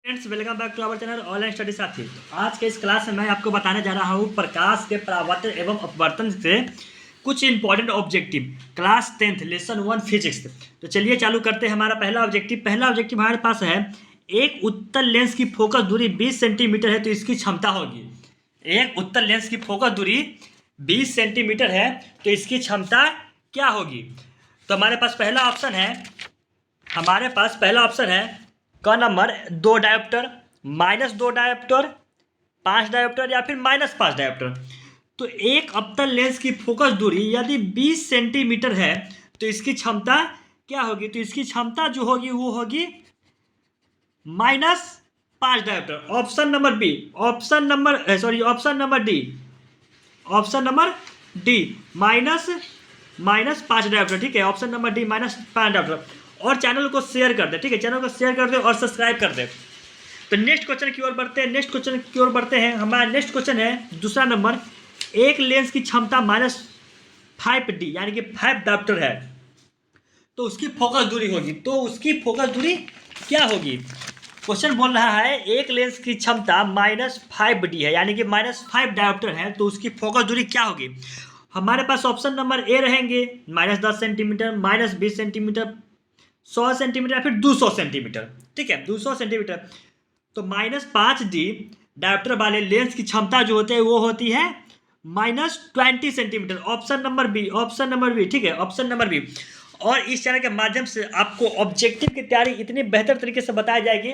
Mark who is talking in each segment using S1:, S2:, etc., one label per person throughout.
S1: Friends, welcome back to our channel online study Saathi. तो आज के इस क्लास में मैं आपको बताने जा रहा हूँ प्रकाश के परावर्तन एवं अपवर्तन से कुछ important objective class 10th lesson 1 physics. तो चलिए चालू करते हैं। हमारा पहला ऑब्जेक्टिव हमारे पास है, एक उत्तल लेंस की फोकस दूरी 20 सेंटीमीटर है तो इसकी क्षमता होगी। एक उत्तल लेंस की फोकस दूरी 20 सेंटीमीटर है तो इसकी क्षमता क्या होगी। तो हमारे पास पहला ऑप्शन है का नंबर 2 डायोप्टर, -2 डायोप्टर, 5 डायोप्टर या फिर -5 डायोप्टर। तो एक अवतल लेंस की फोकस दूरी यदि 20 सेंटीमीटर है तो इसकी क्षमता क्या होगी। तो इसकी क्षमता जो होगी वो होगी -5 dioptre. Option number D -5 dioptre. ठीक है, ऑप्शन नंबर डी -5 डायोप्टर। और चैनल को शेयर कर दे। ठीक है, चैनल को शेयर कर दे और सब्सक्राइब कर दे। तो नेक्स्ट क्वेश्चन की ओर बढ़ते हैं। हमारा नेक्स्ट क्वेश्चन है दूसरा नंबर, एक लेंस की क्षमता -5D यानी कि 5 डायोप्टर है तो उसकी फोकस दूरी होगी। तो उसकी फोकस दूरी क्या होगी। क्वेश्चन बोल रहा है एक लेंस की क्षमता -5D है यानी कि -5 डायोप्टर है तो उसकी फोकस दूरी क्या होगी। हमारे पास ऑप्शन नंबर ए रहेंगे -10 सेंटीमीटर, -20 सेंटीमीटर, 100 सेंटीमीटर या फिर 200 सेंटीमीटर। ठीक है, 200 सेंटीमीटर। तो -5D डायोप्टर वाले लेंस की क्षमता जो होती है वो होती है -20 सेंटीमीटर। Option number B. ठीक है, ऑप्शन नंबर बी। और इस चैनल के माध्यम से आपको ऑब्जेक्टिव की तैयारी इतनी बेहतर तरीके से बताई जाएगी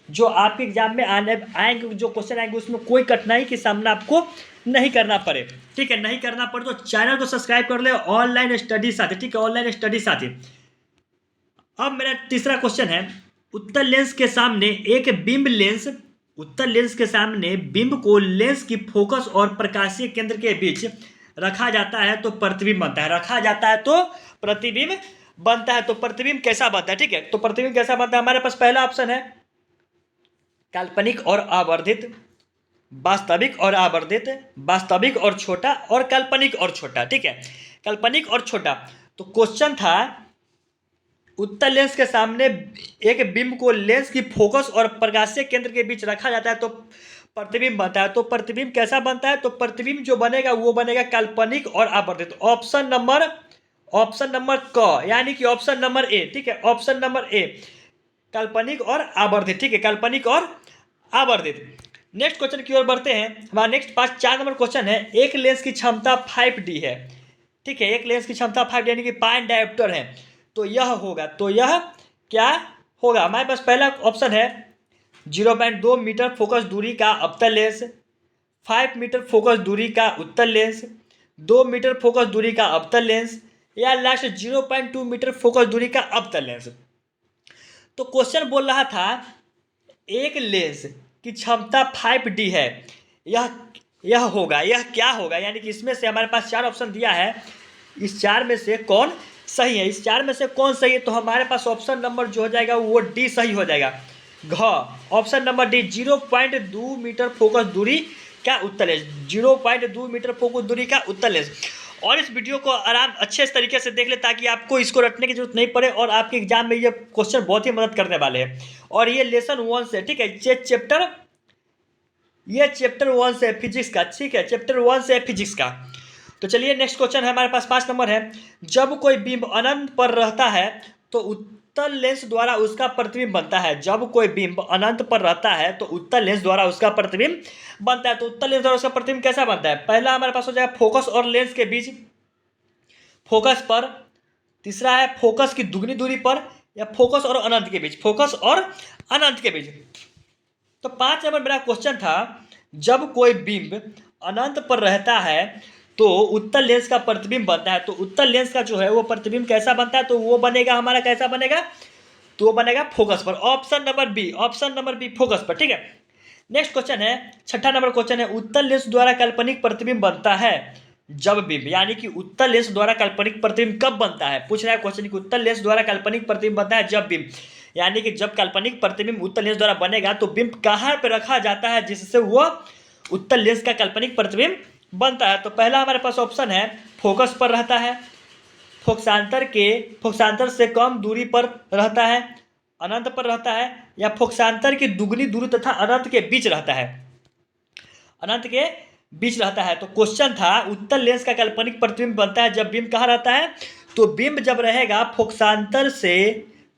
S1: जो आपके एग्जाम में आएंगे, जो क्वेश्चन आएंगे उसमें कोई कठिनाई का सामना आपको नहीं करना पड़े। ठीक है, नहीं करना पड़े तो चैनल को सब्सक्राइब कर ले, ऑनलाइन स्टडी साथी। ठीक है, ऑनलाइन स्टडी साथी। अब मेरा तीसरा क्वेश्चन है, उत्तल लेंस के सामने बिंब को लेंस की फोकस और प्रकाशीय केंद्र के बीच रखा जाता है तो प्रतिबिंब बनता है। तो प्रतिबिंब कैसा बनता है। ठीक है, तो प्रतिबिंब कैसा बनता है। हमारे पास पहला ऑप्शन है काल्पनिक और आवर्धित, वास्तविक और आवर्धित, वास्तविक और छोटा और काल्पनिक और छोटा। ठीक है, काल्पनिक और छोटा। तो क्वेश्चन था उत्तल लेंस के सामने एक बिंब को लेंस की फोकस और प्रकाशीय केंद्र के बीच रखा जाता है तो प्रतिबिंब बनता है। तो प्रतिबिंब कैसा बनता है। तो प्रतिबिंब जो बनेगा वो बनेगा काल्पनिक और आवर्धित। ऑप्शन नंबर क यानी कि ऑप्शन नंबर ए। ठीक है, ऑप्शन नंबर ए काल्पनिक और आवर्धित। ठीक है, काल्पनिक और आवर्धित। नेक्स्ट क्वेश्चन की ओर बढ़ते हैं। हमारा नेक्स्ट 4 नंबर क्वेश्चन है, एक लेंस की क्षमता 5D है। ठीक है, एक लेंस की क्षमता 5D यानी कि 5 डायोप्टर है तो यह क्या होगा। हमारे पास पहला ऑप्शन है 0.2 मीटर फोकस दूरी का अवतल लेंस, 5 मीटर फोकस दूरी का उत्तल लेंस, 2 मीटर फोकस दूरी का अवतल लेंस या लास्ट 0.2 मीटर फोकस दूरी का अवतल लेंस। तो क्वेश्चन बोल रहा था एक लेंस की क्षमता 5D है, यह क्या होगा। यानी कि इसमें से हमारे पास 4 ऑप्शन दिया है, इस 4 में से कौन सही है। तो हमारे पास ऑप्शन नंबर जो हो जाएगा वो डी सही हो जाएगा। Option number D 0.2 metre focus दूरी का उत्तल लेंस, 0.2 मीटर फोकस दूरी का उत्तल लेंस। और इस वीडियो को अच्छे तरीके से देख ले ताकि आपको इसको रटने की जरूरत नहीं पड़े और आपके एग्जाम में ये क्वेश्चन बहुत ही मदद करने वाले हैं। और ये लेसन 1 से। ठीक है, ये चैप्टर 1 से फिजिक्स का। ठीक है, चैप्टर 1 से फिजिक्स का। तो चलिए नेक्स्ट क्वेश्चन है हमारे पास 5 नंबर है, जब कोई बिंब अनंत पर रहता है तो उत्तल लेंस द्वारा उसका प्रतिबिंब बनता है। जब कोई बिंब अनंत पर रहता है तो उत्तल लेंस द्वारा उसका प्रतिबिंब बनता है। तो उत्तल लेंस द्वारा उसका प्रतिबिंब कैसा बनता है। पहला हमारे पास हो जाएगा फोकस और लेंस के बीच, फोकस पर। तीसरा है फोकस की दुगनी दूरी पर या फोकस और अनंत के बीच, तो 5 नंबर मेरा क्वेश्चन था, जब कोई बिंब अनंत पर रहता है तो उत्तल लेंस का प्रतिबिंब बनता है। तो उत्तल लेंस का जो है वो प्रतिबिंब कैसा बनता है। तो वो बनेगा हमारा कैसा बनेगा, तो वो बनेगा फोकस पर। ऑप्शन नंबर बी फोकस पर। ठीक है, नेक्स्ट क्वेश्चन है 6 नंबर क्वेश्चन है, उत्तल लेंस द्वारा काल्पनिक प्रतिबिंब बनता है जब बिंब, यानी कि उत्तल लेंस द्वारा काल्पनिक प्रतिबिंब कब बनता है। पूछ रहा है क्वेश्चन कि उत्तल लेंस द्वारा काल्पनिक प्रतिबिंब बनता है जब बिंब, यानी कि जब काल्पनिक प्रतिबिंब उत्तल लेंस द्वारा बनेगा तो बिंब कहाँ पर रखा जाता है जिससे वह उत्तल लेंस का काल्पनिक प्रतिबिंब बनता है। तो पहला हमारे पास ऑप्शन है फोकस पर रहता है, फोकसांतर से कम दूरी पर रहता है, अनंत पर रहता है या फोकसांतर की दुगनी दूरी तथा अनंत के बीच रहता है? अनंत के बीच रहता है। तो क्वेश्चन था उत्तल लेंस का काल्पनिक प्रतिबिंब बनता है जब बिंब कहाँ रहता है? तो बिंब जब रहेगा फोकसांतर से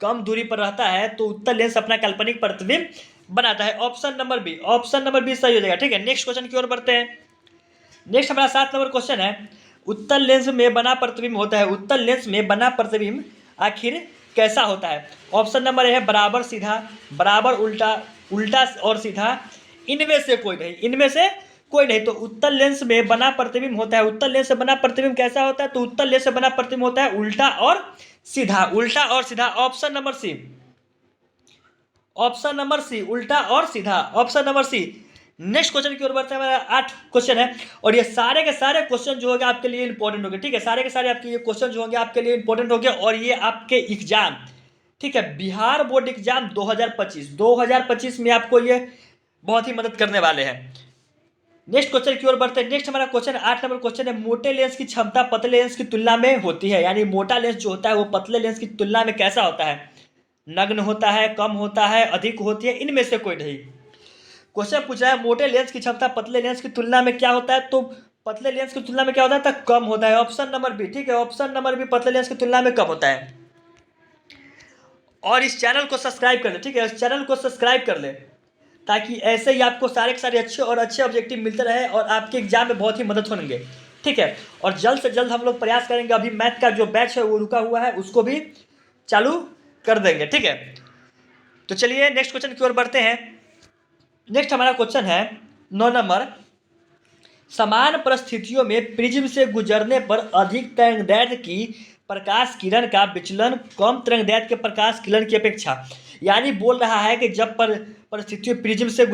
S1: कम दूरी पर रहता है तो उत्तल लेंस अपना काल्पनिक प्रतिबिंब बनाता है। Option number B, option number B सही हो जाएगा। ठीक है, नेक्स्ट क्वेश्चन की ओर बढ़ते हैं। नेक्स्ट हमारा 7 नंबर क्वेश्चन है, उत्तल लेंस में बना प्रतिबिंब होता है, उत्तल लेंस में बना प्रतिबिंब आखिर कैसा होता है? ऑप्शन नंबर ए है बराबर सीधा, बराबर उल्टा, उल्टा और सीधा, इनमें से कोई नहीं, इनमें से कोई नहीं। तो उत्तल लेंस में बना प्रतिबिंब होता है, उत्तल लेंस से बना प्रतिबिंब कैसा होता है? तो उत्तल लेंस से बना प्रतिबिंब होता है उल्टा और सीधा, उल्टा और सीधा। Option number C, option number C, उल्टा और सीधा, option number C. Next question की ओर बढ़ते हैं। हमारा 8 क्वेश्चन है और ये सारे के सारे क्वेश्चन जो होंगे आपके लिए इंपॉर्टेंट होंगे। ठीक है, सारे के सारे आपके ये क्वेश्चन जो होंगे आपके लिए इंपॉर्टेंट होंगे और ये आपके एग्जाम, ठीक है, बिहार बोर्ड एग्जाम 2025 में आपको ये बहुत ही मदद करने वाले हैं। नेक्स्ट क्वेश्चन की ओर बढ़ते हैं। नेक्स्ट हमारा क्वेश्चन 8 नंबर क्वेश्चन है, मोटे लेंस की क्षमता पतले लेंस की तुलना में होती है, यानी मोटा लेंस जो होता है वो पतले लेंस की तुलना में कैसा होता है? नग्न होता है, कम होता है, अधिक होती है, इनमें से कोई नहीं। क्वेश्चन पूछा है मोटे लेंस की क्षमता पतले लेंस की तुलना में क्या होता है? तो पतले लेंस की तुलना में क्या होता है? तो कम होता है। ऑप्शन नंबर बी, ठीक है, ऑप्शन नंबर बी पतले लेंस की तुलना में कम होता है। और इस चैनल को सब्सक्राइब कर ले, ठीक है, इस चैनल को सब्सक्राइब कर ले ताकि ऐसे ही आपको सारे के सारे अच्छे और अच्छे ऑब्जेक्टिव मिलते रहे और आपके एग्जाम में बहुत ही मदद होंगे। ठीक है, और जल्द से जल्द हम लोग प्रयास करेंगे, अभी मैथ का जो बैच है वो रुका हुआ है उसको भी चालू कर देंगे। ठीक है, तो चलिए नेक्स्ट क्वेश्चन की ओर बढ़ते हैं। नेक्स्ट हमारा क्वेश्चन है 9 नंबर, समान परिस्थितियों में प्रिज्म से गुजरने पर अधिक तरंगदैर्घ्य की प्रकाश किरण का विचलन कम तरंगदैर्घ्य के प्रकाश किरण की अपेक्षा, यानी बोल रहा है कि जब परिस्थितियों प्रिज्म से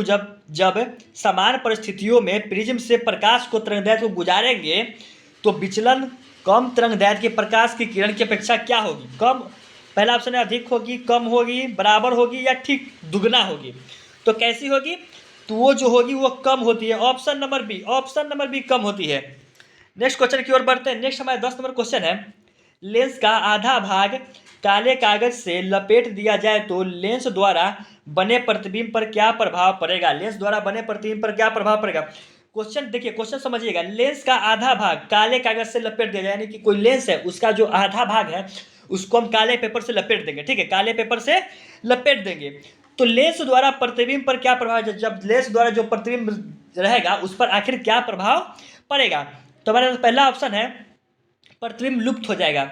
S1: जब समान परिस्थितियों में प्रिज्म से प्रकाश को तरंगदैर्घ्य को गुजारेंगे तो विचलन कम तरंगदैर्घ्य के प्रकाश की किरण की अपेक्षा क्या होगी? कम, पहला ऑप्शन है अधिक होगी, कम होगी, बराबर होगी या ठीक दुगना होगी। तो कैसी होगी? तो वो जो होगी वो कम होती है। Option number B, option number B कम होती है। नेक्स्ट क्वेश्चन की ओर बढ़ते हैं। नेक्स्ट हमारे 10 नंबर क्वेश्चन है, लेंस का आधा भाग काले कागज से लपेट दिया जाए तो लेंस द्वारा बने प्रतिबिंब पर क्या प्रभाव पड़ेगा? लेंस द्वारा बने प्रतिबिंब पर क्या प्रभाव पड़ेगा? क्वेश्चन देखिए, क्वेश्चन समझिएगा, लेंस का आधा भाग काले कागज से लपेट दिया जाए, यानी कि कोई लेंस है उसका जो आधा भाग है उसको हम काले पेपर से लपेट देंगे। ठीक है, काले पेपर से लपेट देंगे तो लेंस द्वारा प्रतिबिंब पर क्या प्रभाव, जब लेंस द्वारा जो प्रतिबिंब रहेगा उस पर आखिर क्या प्रभाव पड़ेगा? तो हमारा पहला ऑप्शन है प्रतिबिंब लुप्त हो जाएगा,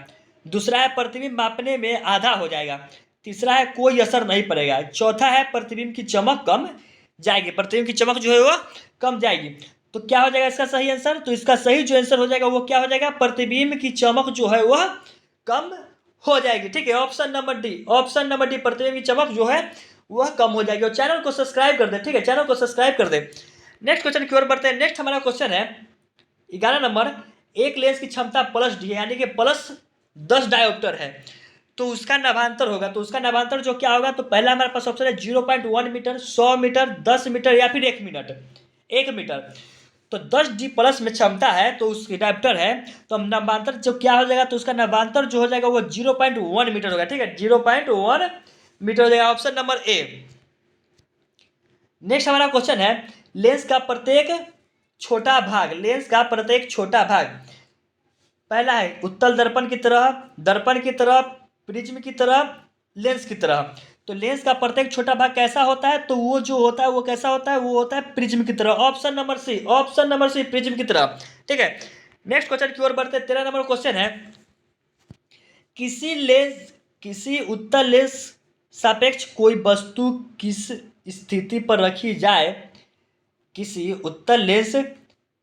S1: दूसरा है प्रतिबिंब मापने में आधा हो जाएगा, तीसरा है कोई असर नहीं पड़ेगा, चौथा है प्रतिबिंब की चमक कम जाएगी, प्रतिबिंब की चमक जो है वो कम जाएगी। तो क्या हो जाएगा इसका सही आंसर? तो इसका सही जो आंसर हो जाएगा वो क्या हो जाएगा? प्रतिबिंब की चमक जो है वह कम हो जाएगी। ठीक है, option number D, option number D प्रतिबिंब की चमक जो है वह कम हो जाएगी। और चैनल को सब्सक्राइब कर दे, ठीक है, चैनल को सब्सक्राइब कर दे। नेक्स्ट क्वेश्चन की ओर बढ़ते हैं। नेक्स्ट हमारा क्वेश्चन है 11 नंबर, एक लेंस की क्षमता प्लस डी है, यानी कि प्लस 10 डायोप्टर है, तो उसका नाभांतर होगा। तो उसका नाभांतर जो क्या होगा? तो पहला हमारे पास ऑप्शन है 0.1 मीटर, 100 मीटर, 10 मीटर या फिर 1 मिनट, 1 मीटर। तो 10 डी प्लस में क्षमता है तो उसकी डायोप्टर है, तो हम नाभांतर जो क्या हो जाएगा? तो उसका नाभांतर जो हो जाएगा वो 0.1 मीटर होगा। ठीक है, 0.1 मीटर हो जाएगा, ऑप्शन नंबर ए। नेक्स्ट हमारा क्वेश्चन है, लेंस का प्रत्येक छोटा भाग, लेंस का प्रत्येक छोटा भाग, पहला है उत्तल दर्पण की तरह, दर्पण की तरह, प्रिज्म की तरह, लेंस की तरह। तो लेंस का प्रत्येक छोटा भाग कैसा होता है? तो वो जो होता है वो कैसा होता है? वो होता है प्रिज्म की तरह, option number C, option number C prism की तरह। ठीक है, नेक्स्ट क्वेश्चन की ओर बढ़ते हैं। 13 नंबर क्वेश्चन है, किसी उत्तल लेंस सापेक्ष कोई वस्तु किस स्थिति पर रखी जाए, किसी उत्तल लेंस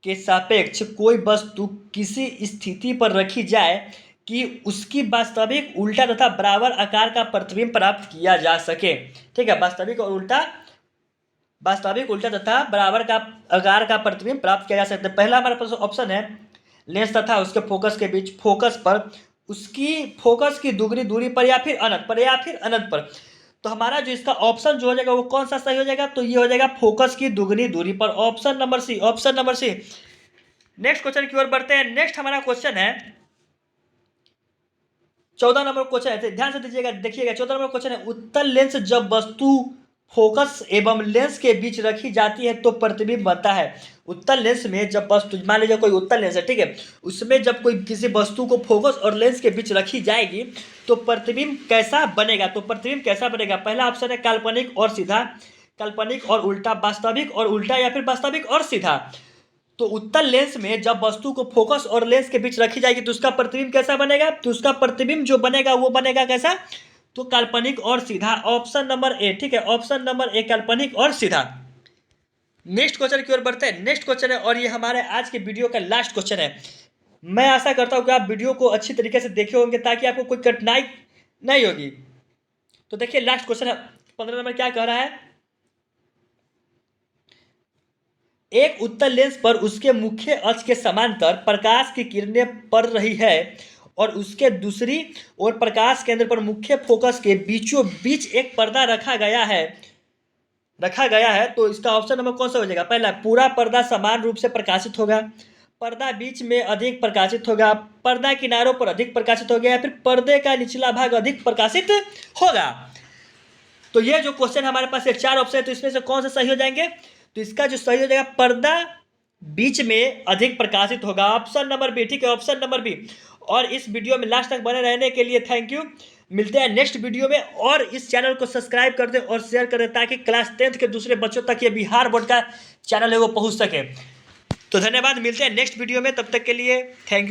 S1: के सापेक्ष कोई वस्तु किसी स्थिति पर रखी जाए कि उसकी वास्तविक उल्टा तथा बराबर आकार का प्रतिबिंब प्राप्त किया जा सके। ठीक है, वास्तविक उल्टा तथा बराबर का आकार का प्रतिबिंब प्राप्त किया जा सकता है। पहला हमारे पास ऑप्शन है लेंस तथा उसके फोकस के बीच, फोकस पर, उसकी फोकस की दुगनी दूरी पर या फिर अनंत पर, या फिर अनंत पर। तो हमारा जो इसका ऑप्शन जो हो जाएगा वो कौन सा सही हो जाएगा? तो ये हो जाएगा फोकस की दुगनी दूरी पर, option number C, option number C. Next question की ओर बढ़ते हैं। नेक्स्ट हमारा क्वेश्चन है 14 नंबर क्वेश्चन है, ध्यान से दीजिएगा, देखिएगा 14 नंबर क्वेश्चन है, उत्तल लेंस जब वस्तु फोकस एवं लेंस के बीच रखी जाती है तो प्रतिबिंब बनता है। उत्तल लेंस में जब वस्तु, मान लीजिए कोई उत्तल लेंस है, ठीक है, उसमें जब कोई किसी वस्तु को फोकस और लेंस के बीच रखी जाएगी तो प्रतिबिंब कैसा बनेगा। तो प्रतिबिंब कैसा बनेगा, पहला ऑप्शन है काल्पनिक और सीधा, काल्पनिक और उल्टा, वास्तविक और उल्टा, या फिर वास्तविक और सीधा। तो उत्तल लेंस में जब वस्तु को फोकस और लेंस के बीच रखी जाएगी तो उसका प्रतिबिंब कैसा बनेगा, तो उसका प्रतिबिंब जो बनेगा वो बनेगा कैसा, तो काल्पनिक और सीधा, ऑप्शन नंबर ए, ठीक है, ऑप्शन नंबर ए काल्पनिक और सीधा। नेक्स्ट क्वेश्चन की ओर बढ़ते हैं। नेक्स्ट क्वेश्चन है और ये हमारे आज के वीडियो का लास्ट क्वेश्चन है। मैं आशा करता हूं कि आप वीडियो को अच्छी तरीके से देखे होंगे ताकि आपको कोई कठिनाई नहीं होगी। तो देखिए लास्ट क्वेश्चन है 15 नंबर, क्या कह रहा है, एक उत्तल लेंस पर उसके मुख्य अक्ष के समांतर प्रकाश की किरणें पड़ रही है और उसके दूसरी ओर प्रकाश केंद्र पर मुख्य फोकस के बीचों बीच एक पर्दा रखा गया है। तो इसका ऑप्शन नंबर कौन सा हो जाएगा, पहला पूरा पर्दा समान रूप से प्रकाशित होगा, पर्दा बीच में अधिक प्रकाशित होगा, पर्दा किनारों पर अधिक प्रकाशित होगा, या फिर पर्दे का निचला भाग अधिक प्रकाशित होगा। तो ये जो क्वेश्चन हमारे पास ये 4 ऑप्शन है, तो इसमें से कौन सा सही हो जाएंगे, तो इसका जो सही हो जाएगा पर्दा बीच में अधिक प्रकाशित होगा, ऑप्शन नंबर बी, ठीक है, ऑप्शन नंबर बी। और इस वीडियो में लास्ट तक बने रहने के लिए थैंक यू। मिलते हैं नेक्स्ट वीडियो में, और इस चैनल को सब्सक्राइब कर दें और शेयर कर दें ताकि क्लास 10th के दूसरे बच्चों तक ये बिहार बोर्ड का चैनल है वो पहुंच सके। तो धन्यवाद, मिलते हैं नेक्स्ट वीडियो में, तब तक के लिए थैंक यू।